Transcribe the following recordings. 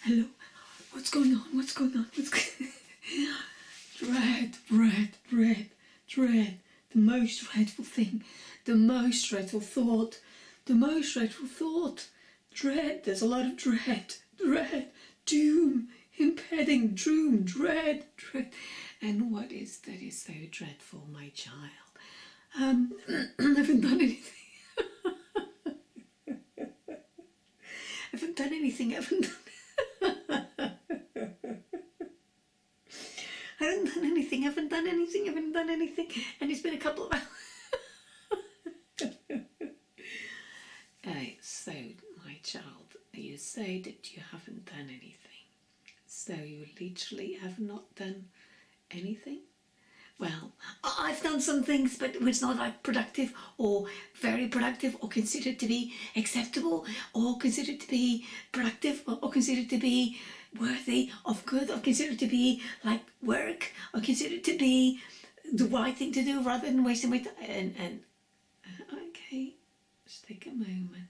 Hello, what's going on? What's going on? Dread, dread, dread, dread. The most dreadful thing, the most dreadful thought, the most dreadful thought. Dread, there's a lot of dread, dread, doom, impending doom, dread, dread. And what is that is so dreadful, my child? I haven't done anything. I haven't done anything, I haven't done anything, and it's been a couple of hours. So, my child, you say that you haven't done anything. So you literally have not done anything? Well, I've done some things, but it's not like productive or very productive or considered to be acceptable or considered to be productive or considered to be worthy of good or considered to be like work or considered to be the right thing to do rather than wasting my time. And okay, let's take a moment.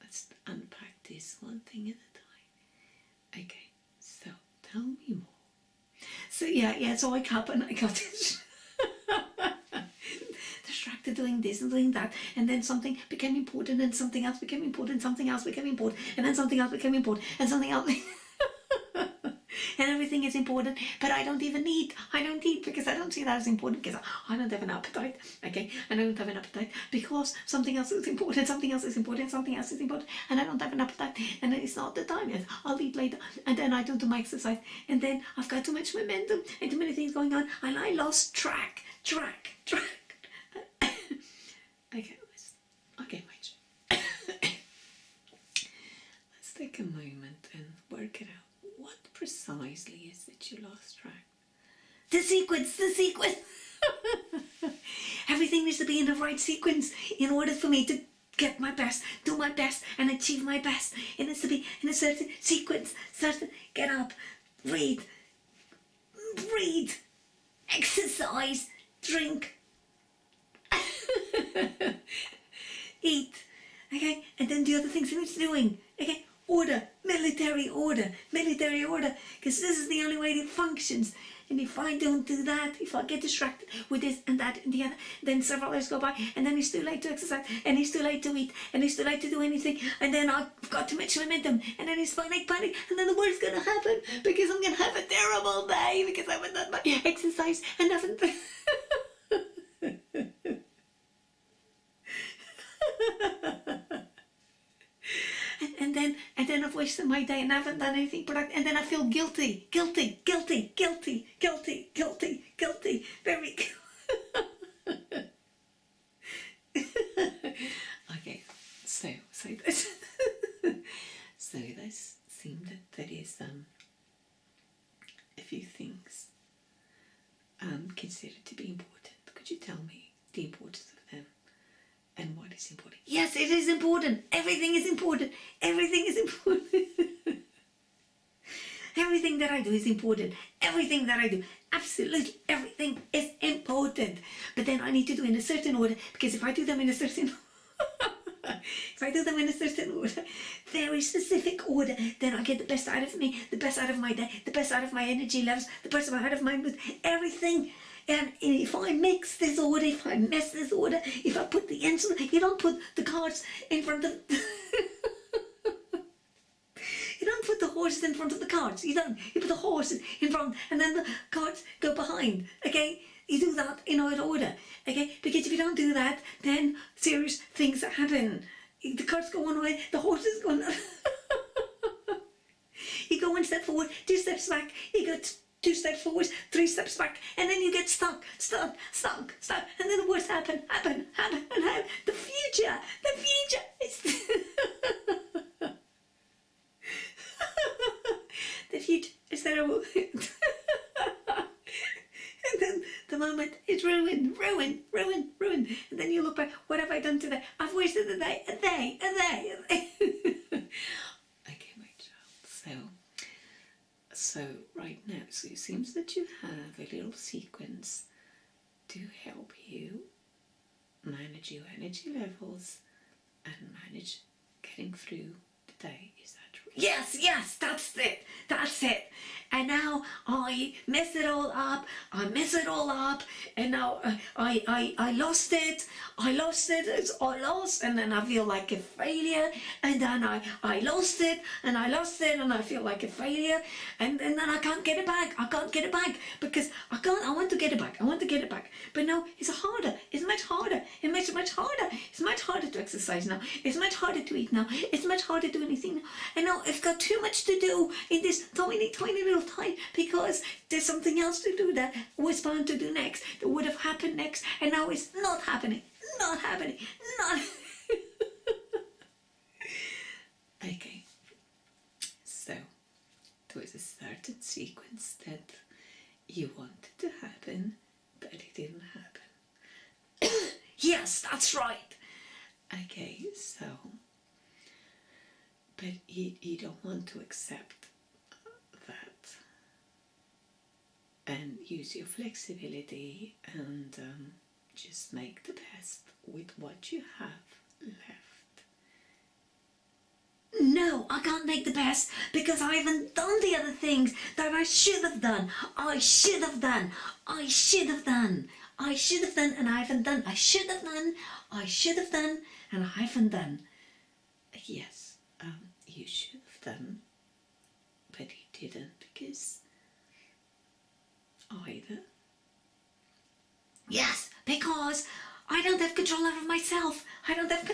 Let's unpack this one thing at a time. Okay, so tell me more. So yeah, so I got distracted doing this and doing that, and then something became important, and something else became important, something else became important, and then something else became important, and something else and everything is important, but I don't eat because I don't see that as important because I don't have an appetite, okay? And I don't have an appetite because something else is important, something else is important, something else is important, and I don't have an appetite, and it's not the time yet. I'll eat later, and then I don't do my exercise, and then I've got too much momentum and too many things going on, and I lost track. Okay, my let's take a moment and work it out. What precisely is it you lost track? The sequence! Everything needs to be in the right sequence in order for me to get my best, do my best, and achieve my best. It needs to be in a certain sequence. Get up, read, exercise, drink, eat, okay? And then the other things that it's doing, okay? Order, military order, because this is the only way it functions. And if I don't do that, if I get distracted with this and that and the other, then several hours go by, and then it's too late to exercise, and it's too late to eat, and it's too late to do anything, and then I've got too much momentum, and then it's panic, and then the worst gonna happen, because I'm gonna have a terrible day, because I haven't done my exercise, and haven't... And then I've wasted my day and I haven't done anything productive, and then I feel guilty. Very guilty. Okay, so this seems that there is a few things considered to be important. Could you tell me the importance of them? And what is important? Yes, it is important. Everything is important. Everything that I do is important. Everything that I do, absolutely everything is important. But then I need to do in a certain order, because if I do them in a certain very specific order, then I get the best out of me, the best out of my day, the best out of my energy levels, the best out of my mood, everything. And if I mix this order, if I mess this order, if I put the instrument, you don't put the cards in front of... You don't put the horses in front of the cards. You don't. You put the horses in front and then the cards go behind, okay? You do that in order, okay? Because if you don't do that, then serious things happen. The cards go one way, the horses go another. You go one step forward, 2 steps back, you go 2 steps forward, 3 steps back, and then you get stuck, and then the worst happen. The future is... The future is terrible. And then the moment is ruined. And then you look back, what have I done today? I've wasted a day. Okay, my child, so right now, so it seems that you have a little sequence to help you manage your energy levels and manage getting through the day. Is that true? yes, that's it. And now I mess it all up. And now I lost it. I lost, and then I feel like a failure. And then I lost it, and I feel like a failure. And then I can't get it back. Because I want to get it back. But no, it's harder. It's much harder. Much harder. It's much harder to exercise now. It's much harder to eat now. It's much harder to do anything now. And now I've got too much to do in this tiny little time, because there's something else to do that I was bound to do next, that would have happened next, and now it's not happening. Okay, so there was a certain sequence that you wanted to happen, but it didn't happen. Yes, that's right. Okay, so, but you don't want to accept that and use your flexibility and just make the best with what you have left. No, I can't make the best because I haven't done the other things that I should have done. I should have done, and I haven't done. I should have done, and I haven't done. Yes, you should have done, but you didn't, because either. Yes, because I don't have control over myself. I want to have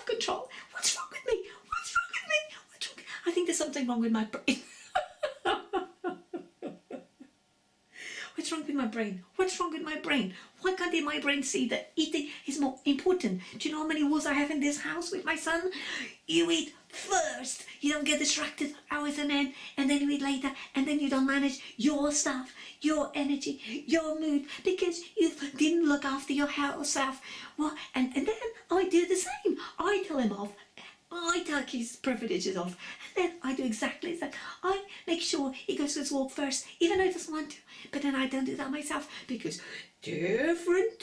control. What's wrong with me? I think there's something wrong with my brain. What's wrong with my brain? Why can't my brain see that eating is more important? Do you know how many rules I have in this house with my son? You eat first. You don't get distracted hours on end, and then you eat later, and then you don't manage your stuff, your energy, your mood, because you didn't look after your self. Well, and then I do the same. I tell him off. I take his privileges off, and then I do exactly the same. I make sure he goes to his walk first, even though he doesn't want to. But then I don't do that myself, because different.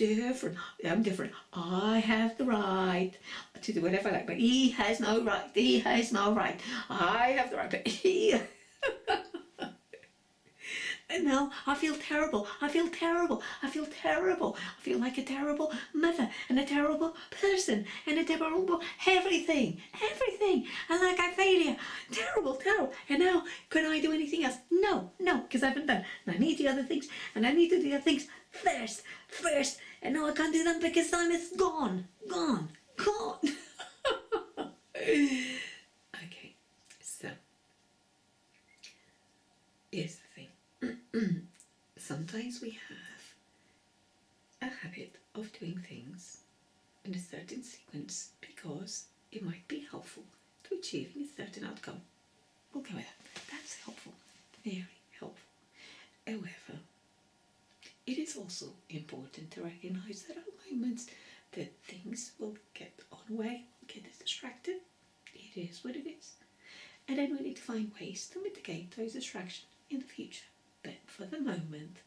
I'm different. I have the right to do whatever I like, but he has no right. I have the right, but he... And now I feel terrible. I feel like a terrible mother, and a terrible person, and a terrible everything. And like a failure. Terrible. And now, can I do anything else? No, because I haven't done. And I need the other things, and I need to do the other things first. And now I can't do them because time is gone. Okay, so here's the thing. Sometimes we have a habit of doing things in a certain sequence because it might be helpful to achieving a certain outcome. We'll go with that. That's helpful. Very helpful. However, it is also important to recognize that there are moments that things will get on the way, get distracted. It is what it is. And then we need to find ways to mitigate those distractions in the future. But for the moment,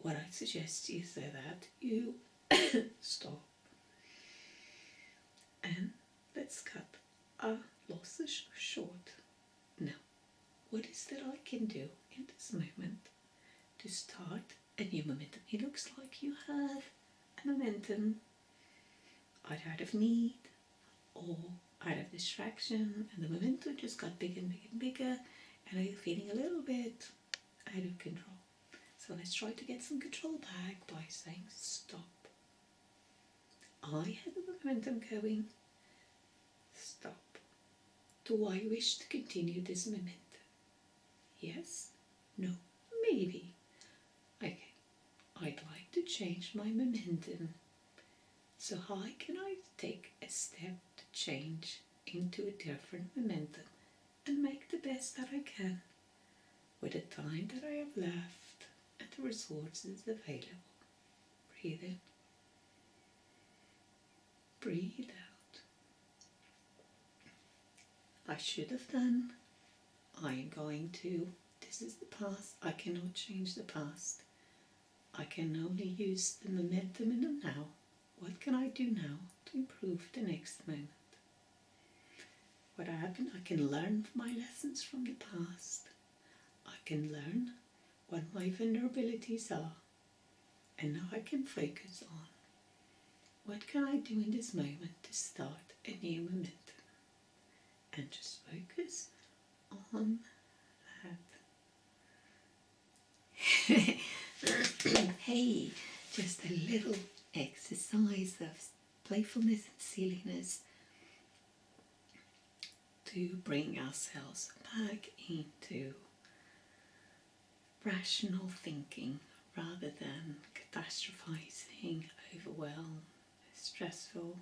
what I suggest is that you stop and let's cut our losses short. Now, what is that I can do in this moment to start a new momentum? It looks like you have a momentum either out of need or out of distraction, and the momentum just got bigger and bigger, and you're feeling a little bit out of control. So let's try to get some control back by saying stop. I have the momentum going. Stop. Do I wish to continue this momentum? Yes? No? Maybe? Okay. I'd like to change my momentum. So how can I take a step to change into a different momentum and make the best that I can with the time that I have left and the resources available? Breathe in. Breathe out. I should have done. I am going to. This is the past. I cannot change the past. I can only use the momentum in the now. What can I do now to improve the next moment? what happened. I can learn my lessons from the past. I can learn what my vulnerabilities are. And now I can focus on what can I do in this moment to start a new momentum. And just focus on that. Hey, just a little exercise of playfulness and silliness to bring ourselves back into rational thinking rather than catastrophizing, overwhelmed, stressful,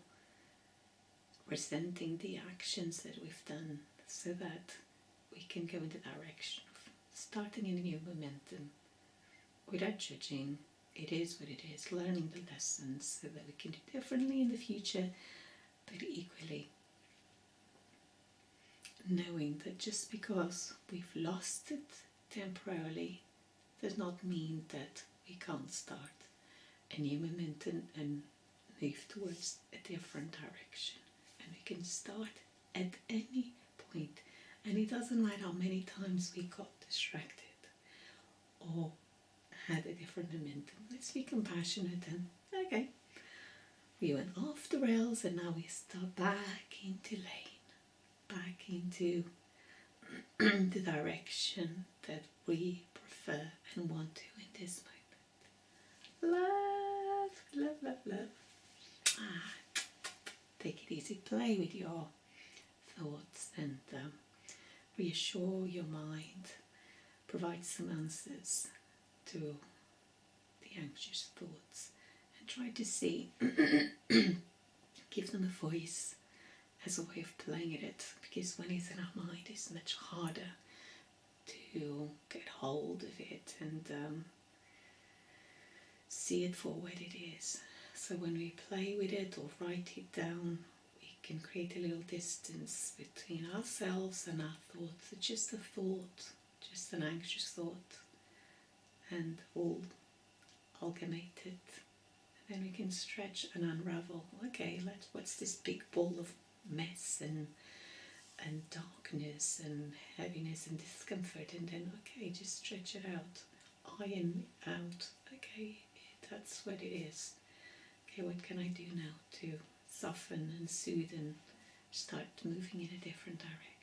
resenting the actions that we've done, so that we can go in the direction of starting a new momentum without judging. It is what it is, learning the lessons so that we can do differently in the future, but equally knowing that just because we've lost it temporarily does not mean that we can't start a new momentum and move towards a different direction. And we can start at any point. And it doesn't matter how many times we got distracted or had a different momentum. Let's be compassionate and okay, we went off the rails and now we start back into lane, back into the direction that we prefer and want to in this moment. Love, love, love, love. Take it easy, play with your thoughts and reassure your mind, provide some answers to the anxious thoughts and try to see, give them a voice as a way of playing at it, because when it's in our mind it's much harder to get hold of it and see it for what it is. So when we play with it or write it down, we can create a little distance between ourselves and our thoughts. It's just a thought, just an anxious thought, and all amalgamated. And then we can stretch and unravel. Okay, what's this big ball of mess and darkness and heaviness and discomfort? And then, okay, just stretch it out, iron out. Okay, that's what it is. Okay, what can I do now to soften and soothe and start moving in a different direction?